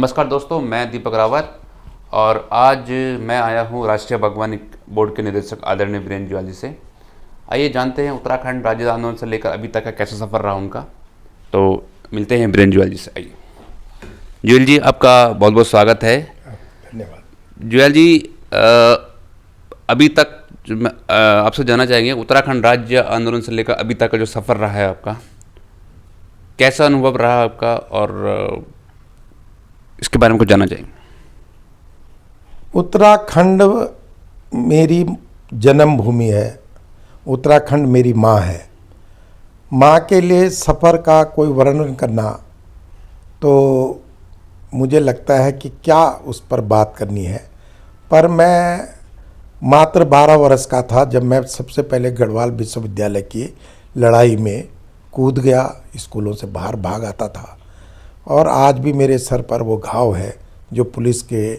नमस्कार दोस्तों, मैं दीपक रावत और आज मैं आया हूँ राष्ट्रीय बागवानी बोर्ड के निदेशक आदरणीय वीरेंद्र जुयाल जी से। आइए जानते हैं उत्तराखंड राज्य आंदोलन से लेकर अभी तक का कैसा सफ़र रहा उनका। तो मिलते हैं वीरेंद्र जुयाल जी से। आइए जुयाल जी, आपका बहुत बहुत स्वागत है। धन्यवाद। जुयाल जी, अभी तक जो मैं आपसे जानना चाहेंगे, उत्तराखंड राज्य आंदोलन से लेकर अभी तक का जो सफ़र रहा है आपका, कैसा अनुभव रहा आपका, और इसके बारे में कुछ जानना चाहेंगे। उत्तराखंड मेरी जन्मभूमि है। उत्तराखंड मेरी माँ है। माँ के लिए सफ़र का कोई वर्णन करना तो मुझे लगता है कि क्या उस पर बात करनी है। पर मैं मात्र 12 वर्ष का था जब मैं सबसे पहले गढ़वाल विश्वविद्यालय की लड़ाई में कूद गया, स्कूलों से बाहर भाग आता था। और आज भी मेरे सर पर वो घाव है जो पुलिस के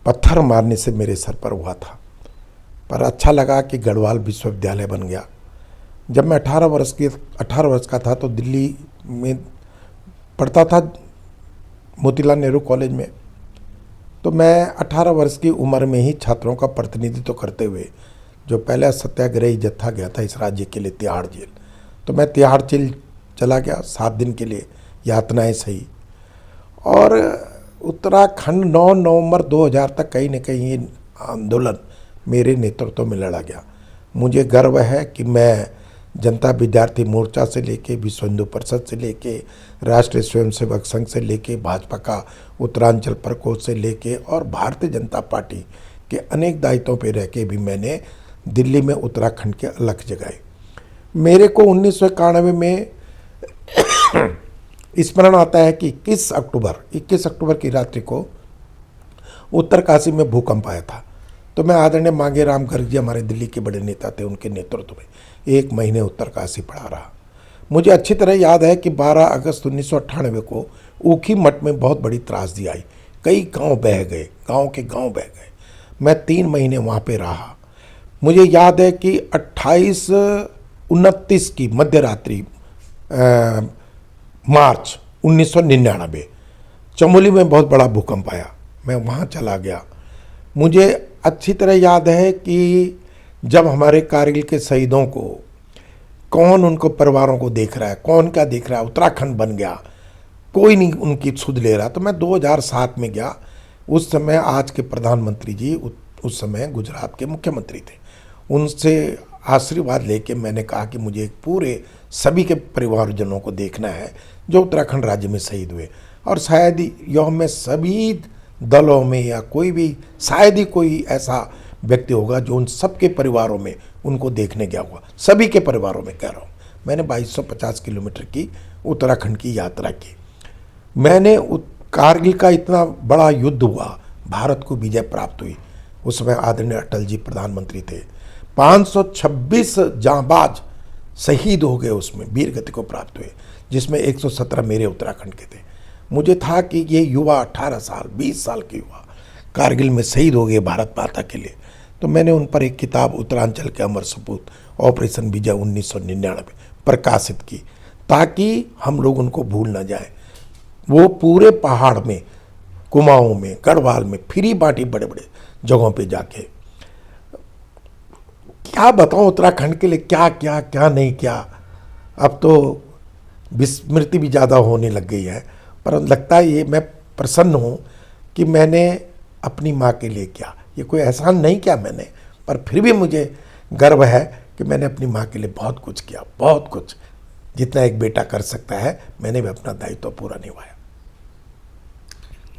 पत्थर मारने से मेरे सर पर हुआ था। पर अच्छा लगा कि गढ़वाल विश्वविद्यालय बन गया। जब मैं 18 वर्ष का था तो दिल्ली में पढ़ता था, मोतीलाल नेहरू कॉलेज में। तो मैं 18 वर्ष की उम्र में ही छात्रों का प्रतिनिधित्व करते हुए जो पहला सत्याग्रही जत्था गया था इस राज्य के लिए तिहाड़ जेल, तो मैं तिहाड़ जेल चला गया 7 दिन के लिए, यातनाएं सही। और उत्तराखंड 9 नवंबर 2000 तक कहीं न कहीं ये आंदोलन मेरे नेतृत्व में लड़ा गया। मुझे गर्व है कि मैं जनता विद्यार्थी मोर्चा से लेके विश्व हिंदू परिषद से लेके राष्ट्रीय स्वयंसेवक संघ से लेके भाजपा का उत्तरांचल प्रकोष्ठ से लेके और भारतीय जनता पार्टी के अनेक दायित्वों पे रह के भी मैंने दिल्ली में उत्तराखंड के अलख जगाए। मेरे को 1991 में स्मरण आता है कि 21 अक्टूबर की रात्रि को उत्तरकाशी में भूकंप आया था। तो मैं आदरणीय मांगे राम गर्ग जी, हमारे दिल्ली के बड़े नेता थे, उनके नेतृत्व में 1 महीने उत्तरकाशी पड़ा रहा। मुझे अच्छी तरह याद है कि 12 अगस्त 1998 को ऊखी मठ में बहुत बड़ी त्रासदी आई। कई गांव बह गए, गांव के गांव बह गए। मैं 3 महीने वहाँ पे रहा। मुझे याद है कि 28-29 की मध्यरात्रि मार्च 1999 चमोली में बहुत बड़ा भूकंप आया। मैं वहाँ चला गया। मुझे अच्छी तरह याद है कि जब हमारे कारगिल के शहीदों को कौन उनको परिवारों को देख रहा है, कौन क्या देख रहा है, उत्तराखंड बन गया, कोई नहीं उनकी सुध ले रहा। तो मैं 2007 में गया। उस समय आज के प्रधानमंत्री जी उस समय गुजरात के मुख्यमंत्री थे। उनसे आशीर्वाद लेके मैंने कहा कि मुझे पूरे सभी के परिवारजनों को देखना है जो उत्तराखंड राज्य में शहीद हुए। और शायद यह में सभी दलों में या कोई भी शायद ही कोई ऐसा व्यक्ति होगा जो उन सबके परिवारों में उनको देखने गया होगा। सभी के परिवारों में कह रहा हूँ। मैंने 2250 किलोमीटर की उत्तराखंड की यात्रा की। मैंने कारगिल का इतना बड़ा युद्ध हुआ, भारत को विजय प्राप्त हुई। उस समय आदरणीय अटल जी प्रधानमंत्री थे। 526 जांबाज शहीद हो गए, उसमें वीर गति को प्राप्त हुए, जिसमें 117 मेरे उत्तराखंड के थे। मुझे था कि ये युवा 18 साल 20 साल के युवा कारगिल में शहीद हो गए भारत माता के लिए। तो मैंने उन पर एक किताब उत्तरांचल के अमर सपूत ऑपरेशन विजय 1999 प्रकाशित की, ताकि हम लोग उनको भूल ना जाएं। वो पूरे पहाड़ में, कुमाऊं में, गढ़वाल में फिरी बाटी बड़े बड़े जगहों पे जाके क्या बताऊं उत्तराखंड के लिए क्या क्या क्या नहीं किया। अब तो विस्मृति भी ज़्यादा होने लग गई है, पर लगता है ये मैं प्रसन्न हूँ कि मैंने अपनी माँ के लिए किया। ये कोई एहसान नहीं किया मैंने, पर फिर भी मुझे गर्व है कि मैंने अपनी माँ के लिए बहुत कुछ किया, बहुत कुछ। जितना एक बेटा कर सकता है, मैंने भी अपना दायित्व पूरा निभाया।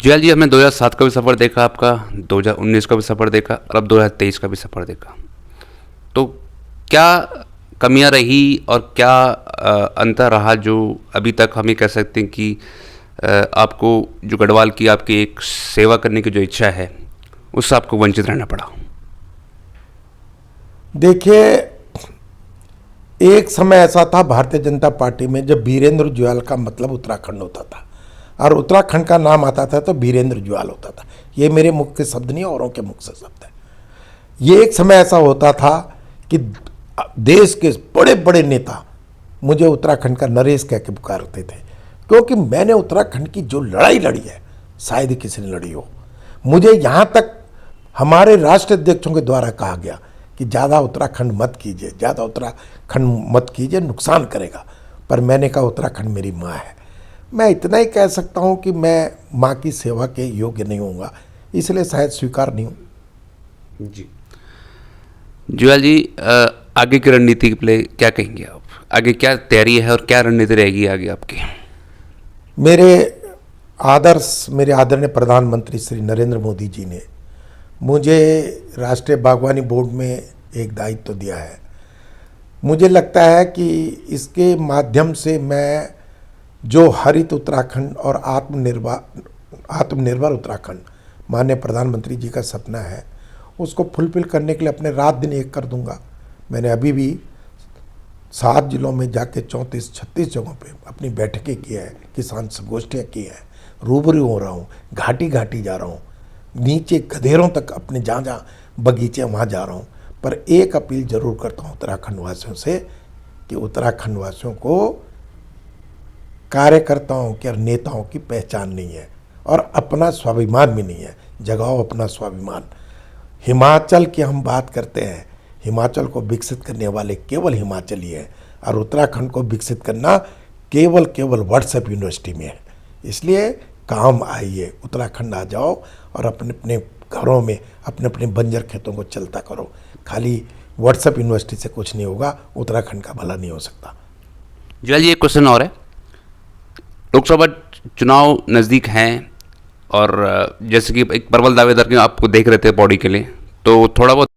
जुयाल जी, हमने 2007 का भी सफ़र देखा आपका, 2019 का भी सफ़र देखा और अब 2023 का भी सफ़र देखा। तो क्या कमियां रही और क्या अंतर रहा जो अभी तक हम ये कह सकते हैं कि आपको जो गढ़वाल की आपकी एक सेवा करने की जो इच्छा है उससे आपको वंचित रहना पड़ा? देखिए, एक समय ऐसा था भारतीय जनता पार्टी में जब वीरेंद्र जुयाल का मतलब उत्तराखंड होता था और उत्तराखंड का नाम आता था तो वीरेंद्र जुयाल होता था। ये मेरे मुख के शब्द नहीं, औरों के मुख से शब्द है। ये एक समय ऐसा होता था कि देश के बड़े बड़े नेता मुझे उत्तराखंड का नरेश कह के पुकारते थे, क्योंकि मैंने उत्तराखंड की जो लड़ाई लड़ी है शायद ही किसी ने लड़ी हो। मुझे यहाँ तक हमारे राष्ट्र अध्यक्षों के द्वारा कहा गया कि ज़्यादा उत्तराखंड मत कीजिए, ज़्यादा उत्तराखंड मत कीजिए, नुकसान करेगा। पर मैंने कहा उत्तराखंड मेरी माँ है। मैं इतना ही कह सकता हूँ कि मैं माँ की सेवा के योग्य नहीं होऊंगा, इसलिए शायद स्वीकार नहीं हूँ। जी जुएल जी, आगे की रणनीति के लिए क्या कहेंगे आप? आगे क्या तैयारी है और क्या रणनीति रहेगी आगे आपकी? मेरे आदरणीय प्रधानमंत्री श्री नरेंद्र मोदी जी ने मुझे राष्ट्रीय बागवानी बोर्ड में एक दायित्व दिया है। मुझे लगता है कि इसके माध्यम से मैं जो हरित उत्तराखंड और आत्मनिर्भर उत्तराखंड माननीय प्रधानमंत्री जी का सपना है, उसको फुलफिल करने के लिए अपने रात दिन एक कर दूंगा। मैंने अभी भी 7 जिलों में जाके 34-36 जगहों पे अपनी बैठकें की है, किसान संगोष्ठियाँ की हैं, रूबरू हो रहा हूँ, घाटी घाटी जा रहा हूँ, नीचे गधेरों तक अपने जहाँ जहाँ बगीचे वहाँ जा रहा हूँ। पर एक अपील जरूर करता हूँ उत्तराखंड वासियों से कि उत्तराखंड वासियों को कार्यकर्ताओं के और नेताओं की पहचान नहीं है और अपना स्वाभिमान भी नहीं है। जगाओ अपना स्वाभिमान। हिमाचल की हम बात करते हैं, हिमाचल को विकसित करने वाले केवल हिमाचली हैं और उत्तराखंड को विकसित करना केवल व्हाट्सएप यूनिवर्सिटी में है। इसलिए काम आइए, उत्तराखंड आ जाओ और अपने अपने घरों में अपने अपने बंजर खेतों को चलता करो। खाली व्हाट्सएप यूनिवर्सिटी से कुछ नहीं होगा, उत्तराखंड का भला नहीं हो सकता। जुएल जी, एक क्वेश्चन और है। लोकसभा चुनाव नज़दीक हैं और जैसे कि एक प्रबल दावेदार के आपको देख रहे थे बॉडी के लिए, तो थोड़ा बहुत